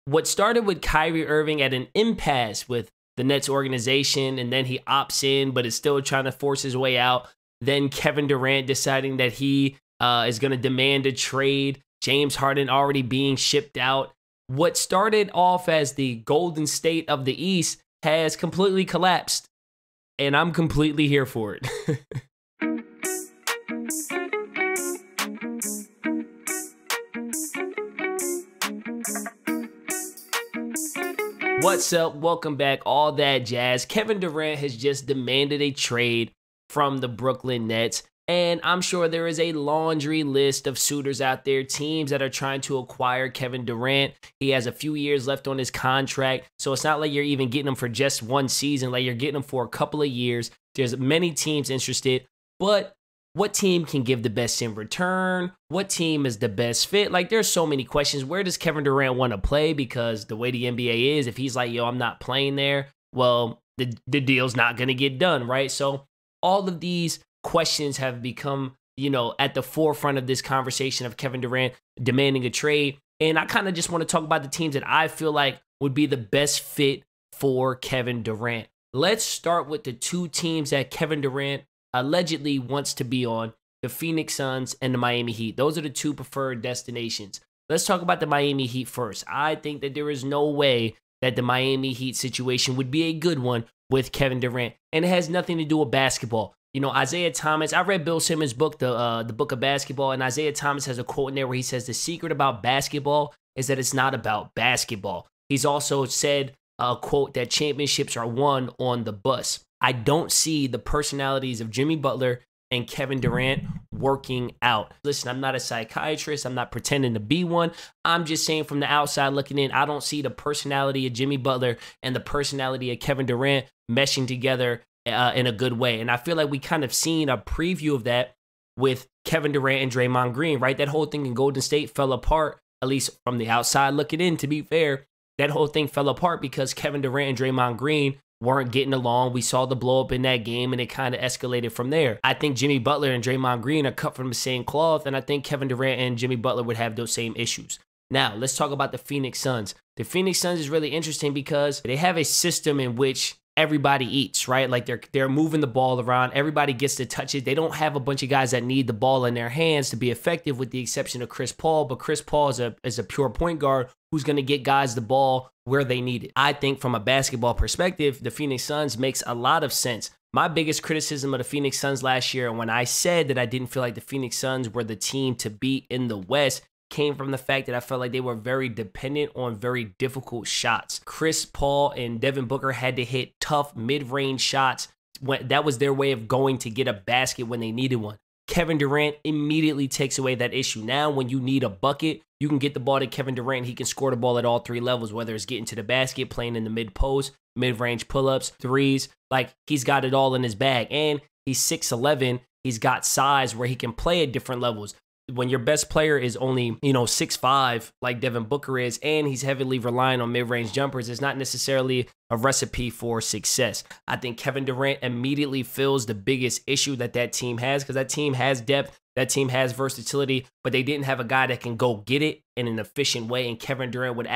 what started with Kyrie Irving at an impasse with the Nets organization, and then he opts in, but is still trying to force his way out. Then Kevin Durant deciding that he is going to demand a trade. James Harden already being shipped out. What started off as the Golden State of the East has completely collapsed, and I'm completely here for it. What's up? Welcome back. All that jazz. Kevin Durant has just demanded a trade from the Brooklyn Nets, and I'm sure there is a laundry list of suitors out there, teams that are trying to acquire Kevin Durant. He has a few years left on his contract, so it's not like you're even getting him for just one season, like you're getting him for a couple of years. There's many teams interested, but what team can give the best in return? What team is the best fit? Like, there's so many questions. Where does Kevin Durant want to play? Because the way the NBA is, if he's like, yo, I'm not playing there, well, the deal's not going to get done, right? So all of these questions have become, at the forefront of this conversation of Kevin Durant demanding a trade. And I kind of just want to talk about the teams that I feel like would be the best fit for Kevin Durant. Let's start with the two teams that Kevin Durant allegedly wants to be on, the Phoenix Suns and the Miami Heat. Those are the two preferred destinations. Let's talk about the Miami Heat first. I think that there is no way that the Miami Heat situation would be a good one with Kevin Durant, and it has nothing to do with basketball. Isaiah Thomas, I read Bill Simmons' book, the Book of Basketball, and Isaiah Thomas has a quote in there where he says the secret about basketball is that it's not about basketball. He's also said a quote that championships are won on the bus. I don't see the personalities of Jimmy Butler and Kevin Durant working out. Listen, I'm not a psychiatrist. I'm not pretending to be one. I'm just saying from the outside looking in, I don't see the personality of Jimmy Butler and the personality of Kevin Durant meshing together in a good way. And I feel like we kind of seen a preview of that with Kevin Durant and Draymond Green, right? That whole thing in Golden State fell apart, at least from the outside looking in, to be fair. That whole thing fell apart because Kevin Durant and Draymond Green weren't getting along. We saw the blow up in that game, and it kind of escalated from there. I think Jimmy Butler and Draymond Green are cut from the same cloth, and I think Kevin Durant and Jimmy Butler would have those same issues. Now, let's talk about the Phoenix Suns. The Phoenix Suns is really interesting because they have a system in which everybody eats, right? Like they're moving the ball around. Everybody gets to touch it. They don't have a bunch of guys that need the ball in their hands to be effective, with the exception of Chris Paul. But Chris Paul is a pure point guard who's going to get guys the ball where they need it. I think from a basketball perspective, the Phoenix Suns makes a lot of sense. My biggest criticism of the Phoenix Suns last year, when I said that I didn't feel like the Phoenix Suns were the team to beat in the West, came from the fact that I felt like they were very dependent on very difficult shots. Chris Paul and Devin Booker had to hit tough mid-range shots. That was their way of going to get a basket when they needed one. Kevin Durant immediately takes away that issue. Now, when you need a bucket, you can get the ball to Kevin Durant. He can score the ball at all three levels, whether it's getting to the basket, playing in the mid-post, mid-range pull-ups, threes. Like, he's got it all in his bag. And he's 6'11". He's got size where he can play at different levels. When your best player is only, 6'5", like Devin Booker is, and he's heavily relying on mid-range jumpers, it's not necessarily a recipe for success. I think Kevin Durant immediately fills the biggest issue that team has, because that team has depth, that team has versatility, but they didn't have a guy that can go get it in an efficient way, and Kevin Durant would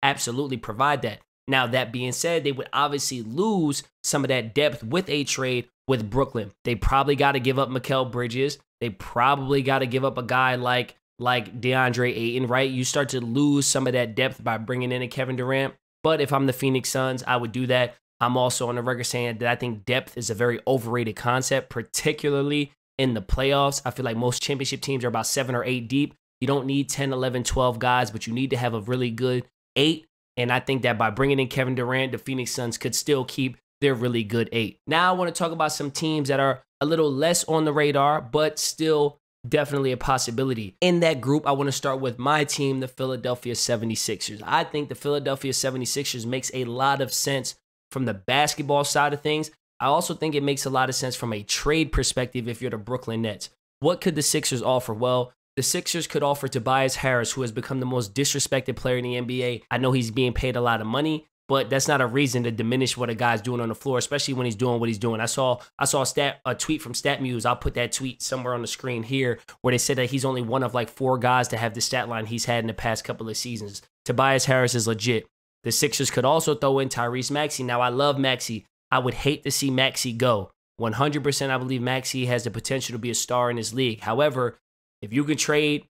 absolutely provide that. Now, that being said, they would obviously lose some of that depth with a trade with Brooklyn. They probably got to give up Mikal Bridges. They probably got to give up a guy like DeAndre Ayton, right? You start to lose some of that depth by bringing in a Kevin Durant. But if I'm the Phoenix Suns, I would do that. I'm also on the record saying that I think depth is a very overrated concept, particularly in the playoffs. I feel like most championship teams are about 7 or 8 deep. You don't need 10, 11, 12 guys, but you need to have a really good 8. And I think that by bringing in Kevin Durant, the Phoenix Suns could still keep their really good 8. Now I want to talk about some teams that are a little less on the radar, but still definitely a possibility. In that group, I want to start with my team, the Philadelphia 76ers. I think the Philadelphia 76ers makes a lot of sense from the basketball side of things. I also think it makes a lot of sense from a trade perspective if you're the Brooklyn Nets. What could the Sixers offer? Well, the Sixers could offer Tobias Harris, who has become the most disrespected player in the NBA. I know he's being paid a lot of money, but that's not a reason to diminish what a guy's doing on the floor, especially when he's doing what he's doing. I saw a tweet from StatMuse. I'll put that tweet somewhere on the screen here, where they said that he's only one of like 4 guys to have the stat line he's had in the past couple of seasons. Tobias Harris is legit. The Sixers could also throw in Tyrese Maxey. Now, I love Maxey. I would hate to see Maxey go. 100% I believe Maxey has the potential to be a star in this league. However, if you can trade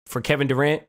for Kevin Durant,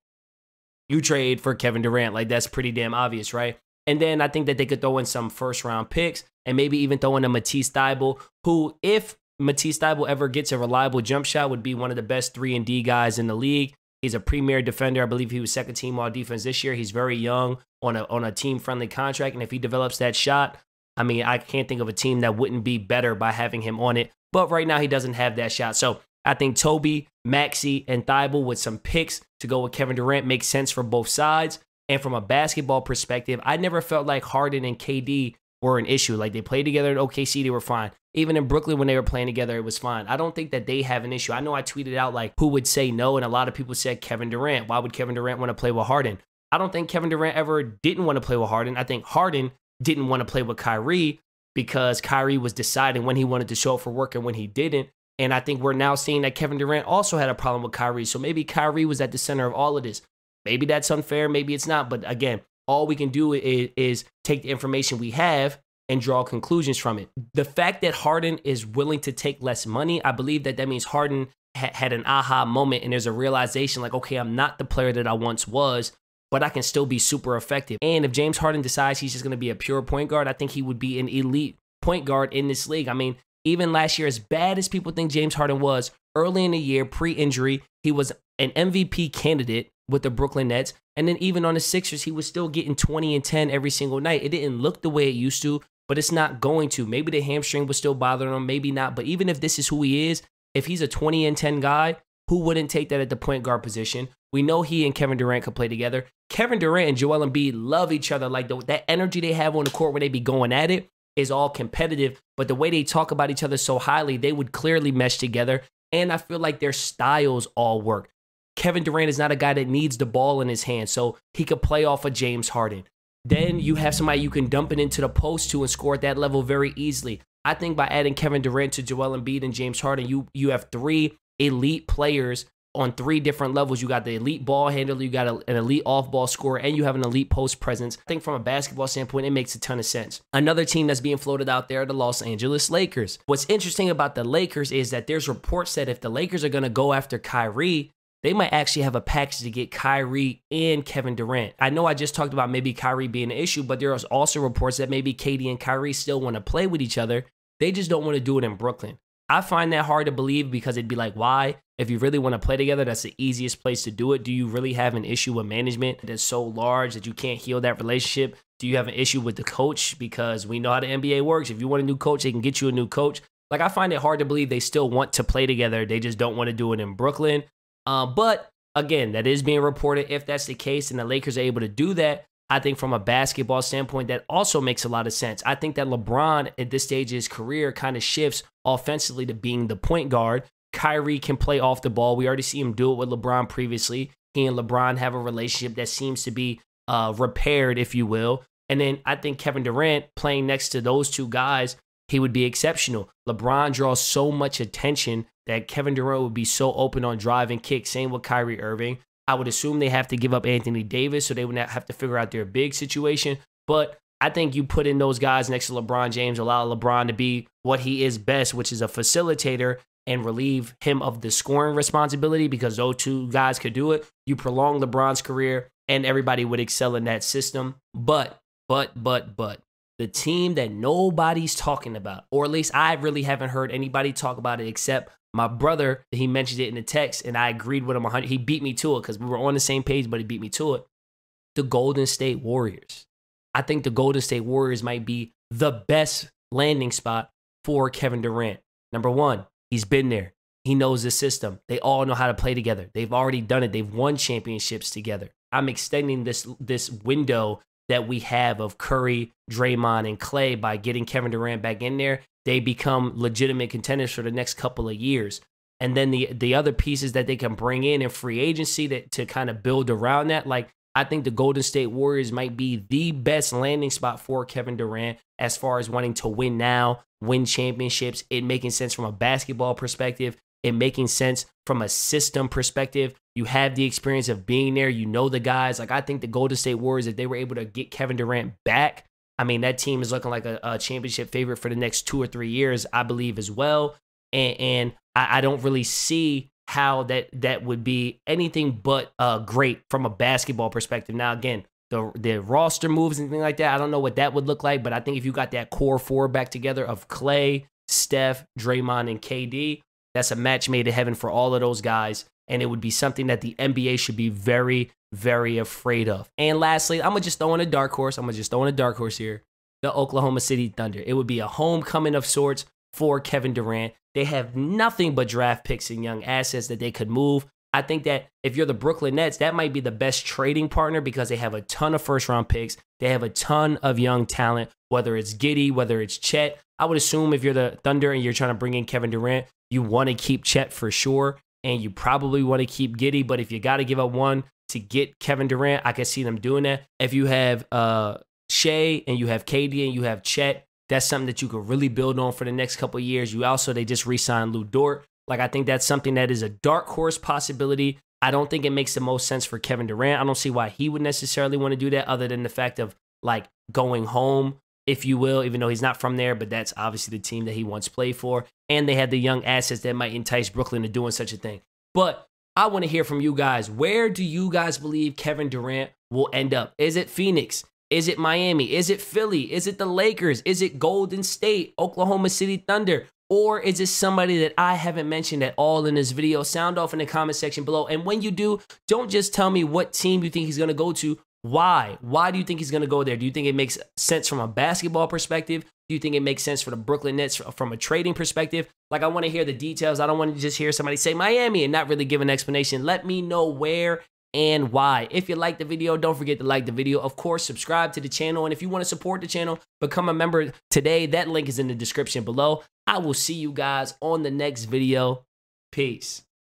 you trade for Kevin Durant. Like, that's pretty damn obvious, right? And then I think that they could throw in some first-round picks and maybe even throw in a Matisse Thybulle, who, if Matisse Thybulle ever gets a reliable jump shot, would be one of the best 3-and-D guys in the league. He's a premier defender. I believe he was second team all defense this year. He's very young on a team-friendly contract. And if he develops that shot, I mean, I can't think of a team that wouldn't be better by having him on it. But right now, he doesn't have that shot. So I think Toby, Maxey, and Thybulle with some picks to go with Kevin Durant makes sense for both sides. And from a basketball perspective, I never felt like Harden and KD were an issue. Like, they played together at OKC, they were fine. Even in Brooklyn, when they were playing together, it was fine. I don't think that they have an issue. I know I tweeted out, like, who would say no, and a lot of people said Kevin Durant. Why would Kevin Durant want to play with Harden? I don't think Kevin Durant ever didn't want to play with Harden. I think Harden didn't want to play with Kyrie because Kyrie was deciding when he wanted to show up for work and when he didn't. And I think we're now seeing that Kevin Durant also had a problem with Kyrie. So maybe Kyrie was at the center of all of this. Maybe that's unfair. Maybe it's not. But again, all we can do is take the information we have and draw conclusions from it. The fact that Harden is willing to take less money, I believe that means Harden had an aha moment and there's a realization like, okay, I'm not the player that I once was, but I can still be super effective. And if James Harden decides he's just going to be a pure point guard, I think he would be an elite point guard in this league. I mean, even last year, as bad as people think James Harden was, early in the year, pre-injury, he was an MVP candidate with the Brooklyn Nets. And then even on the Sixers, he was still getting 20 and 10 every single night. It didn't look the way it used to, but it's not going to. Maybe the hamstring was still bothering him, maybe not. But even if this is who he is, if he's a 20 and 10 guy, who wouldn't take that at the point guard position? We know he and Kevin Durant could play together. Kevin Durant and Joel Embiid love each other. Like, that energy they have on the court when they be going at it is all competitive. But the way they talk about each other so highly, they would clearly mesh together. And I feel like their styles all work. Kevin Durant is not a guy that needs the ball in his hand, so he could play off of James Harden. Then you have somebody you can dump it into the post to and score at that level very easily. I think by adding Kevin Durant to Joel Embiid and James Harden, you have 3 elite players on 3 different levels. You got the elite ball handler, you got an elite off-ball scorer, and you have an elite post presence. I think from a basketball standpoint, it makes a ton of sense. Another team that's being floated out there are the Los Angeles Lakers. What's interesting about the Lakers is that there's reports that if the Lakers are going to go after Kyrie, they might actually have a package to get Kyrie and Kevin Durant. I know I just talked about maybe Kyrie being an issue, but there are also reports that maybe KD and Kyrie still want to play with each other. They just don't want to do it in Brooklyn. I find that hard to believe because it'd be like, why? If you really want to play together, that's the easiest place to do it. Do you really have an issue with management that's so large that you can't heal that relationship? Do you have an issue with the coach? Because we know how the NBA works. If you want a new coach, they can get you a new coach. Like, I find it hard to believe they still want to play together. They just don't want to do it in Brooklyn. But again, that is being reported. If that's the case and the Lakers are able to do that, I think from a basketball standpoint, that also makes a lot of sense. I think that LeBron at this stage of his career kind of shifts offensively to being the point guard. Kyrie can play off the ball. We already see him do it with LeBron previously. He and LeBron have a relationship that seems to be repaired, if you will. And then I think Kevin Durant playing next to those 2 guys, he would be exceptional. LeBron draws so much attention that Kevin Durant would be so open on drive and kick. Same with Kyrie Irving. I would assume they have to give up Anthony Davis, so they would not have to figure out their big situation. But I think you put in those guys next to LeBron James, allow LeBron to be what he is best, which is a facilitator, and relieve him of the scoring responsibility because those 2 guys could do it. You prolong LeBron's career, and everybody would excel in that system. But, the team that nobody's talking about, or at least I really haven't heard anybody talk about it except my brother, he mentioned it in the text, and I agreed with him 100. He beat me to it because we were on the same page, but he beat me to it. The Golden State Warriors. I think the Golden State Warriors might be the best landing spot for Kevin Durant. Number 1, he's been there. He knows the system. They all know how to play together. They've already done it. They've won championships together. I'm extending this window that we have of Curry, Draymond, and Clay by getting Kevin Durant back in there. They become legitimate contenders for the next couple of years. And then the other pieces that they can bring in free agency to kind of build around that, like, I think the Golden State Warriors might be the best landing spot for Kevin Durant as far as wanting to win now, win championships, it making sense from a basketball perspective. it making sense from a system perspective. You have the experience of being there. You know the guys. Like, I think the Golden State Warriors, if they were able to get Kevin Durant back, I mean, that team is looking like a championship favorite for the next 2 or 3 years, I believe, as well. And I don't really see how that would be anything but great from a basketball perspective. Now, again, the roster moves and things like that, I don't know what that would look like, but I think if you got that core four back together of Clay, Steph, Draymond, and KD, that's a match made in heaven for all of those guys, and it would be something that the NBA should be very, very afraid of. And lastly, I'm going to just throw in a dark horse. Here, the Oklahoma City Thunder. It would be a homecoming of sorts for Kevin Durant. They have nothing but draft picks and young assets that they could move. I think that if you're the Brooklyn Nets, that might be the best trading partner because they have a ton of first-round picks. They have a ton of young talent, whether it's Giddey, whether it's Chet. I would assume if you're the Thunder and you're trying to bring in Kevin Durant, you want to keep Chet for sure, and you probably want to keep Giddey. But if you got to give up one to get Kevin Durant, I can see them doing that. If you have Shea and you have KD and you have Chet, that's something that you could really build on for the next couple of years. They just re-signed Lou Dort. Like, I think that's something that is a dark horse possibility. I don't think it makes the most sense for Kevin Durant. I don't see why he would necessarily want to do that other than the fact of, like, going home, if you will, even though he's not from there, but that's obviously the team that he once played for. And they had the young assets that might entice Brooklyn to doing such a thing. But I want to hear from you guys. Where do you guys believe Kevin Durant will end up? Is it Phoenix? Is it Miami? Is it Philly? Is it the Lakers? Is it Golden State, Oklahoma City Thunder? Or is it somebody that I haven't mentioned at all in this video? Sound off in the comment section below. And when you do, don't just tell me what team you think he's going to go to. Why? Why do you think he's going to go there? Do you think it makes sense from a basketball perspective? Do you think it makes sense for the Brooklyn Nets from a trading perspective? Like, I want to hear the details. I don't want to just hear somebody say Miami and not really give an explanation. Let me know where and why. If you like the video, don't forget to like the video. Of course, subscribe to the channel. And if you want to support the channel, become a member today. That link is in the description below. I will see you guys on the next video. Peace.